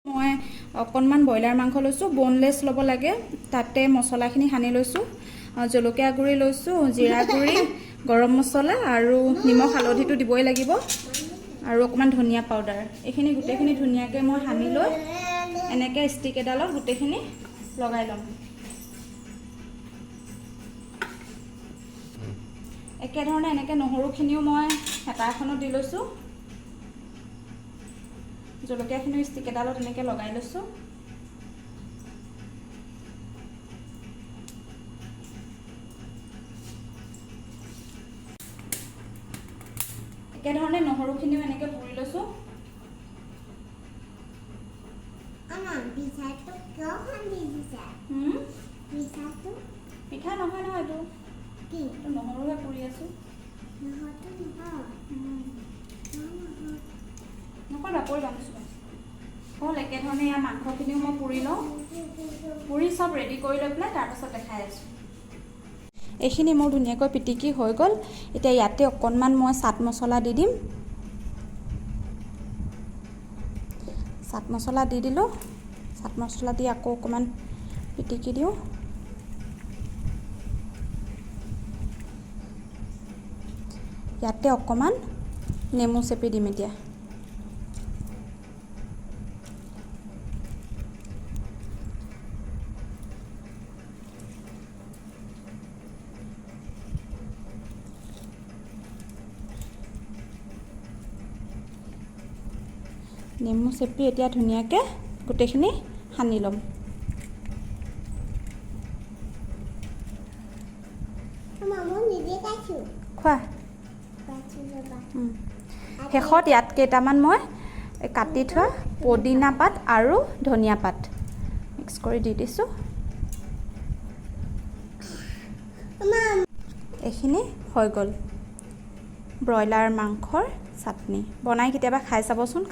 মই অকণমান ব্ৰইলাৰ মাংস লৈছোঁ, boneless ল'ব লাগে। তাতে মছলাখিনি সানি লৈছোঁ, জলকীয়া গুড়ি লৈছোঁ, জিৰা গুড়ি, গৰম মছলা আৰু নিমখ হালধিটো দিবই লাগিব আৰু অকণমান ধনিয়া পাউডাৰ। এইখিনি গোটেইখিনি ধুনীয়াকৈ মই সানি লৈ এনেকৈ ষ্টিক এডালত গোটেইখিনি লগাই ল'ম। একেধৰণে এনেকৈ নহৰুখিনিও মই হেতা এখনত দি লৈছোঁ, জলকীয়াখিনিও ষ্টিক এডালত এনেকৈ লগাই লৈছোঁ। একেধৰণে নহৰুখিনিও এনেকৈ পুৰি লৈছোঁ। পিঠা নহয় নহয়, এইটো নহৰুহে পুৰি আছোঁ। নকৰিবা কৰিবা হ'ল। একেধৰণে ইয়াৰ মাংসখিনিও মই পুৰি লওঁ, পুৰি চব ৰেডি কৰি লৈ পেলাই তাৰপাছত দেখাই আছোঁ। এইখিনি মোৰ ধুনীয়াকৈ পিটিকি হৈ গ'ল। এতিয়া ইয়াতে অকণমান মই চাট মছলা দি দিম। চাট মছলা দি দিলোঁ। চাট মছলা দি আকৌ অকণমান পিটিকি দিওঁ। ইয়াতে অকণমান নেমু চেপি দিম এতিয়া। নেমু চেপি এতিয়া ধুনীয়াকৈ গোটেইখিনি সানি ল'ম। খোৱা। শেষত ইয়াত কেইটামান মই কাটি থোৱা পদিনা পাত আৰু ধনিয়া পাত মিক্স কৰি দি দিছোঁ। এইখিনি হৈ গ'ল ব্ৰইলাৰ মাংসৰ চাটনি। বনাই কেতিয়াবা খাই চাবচোন।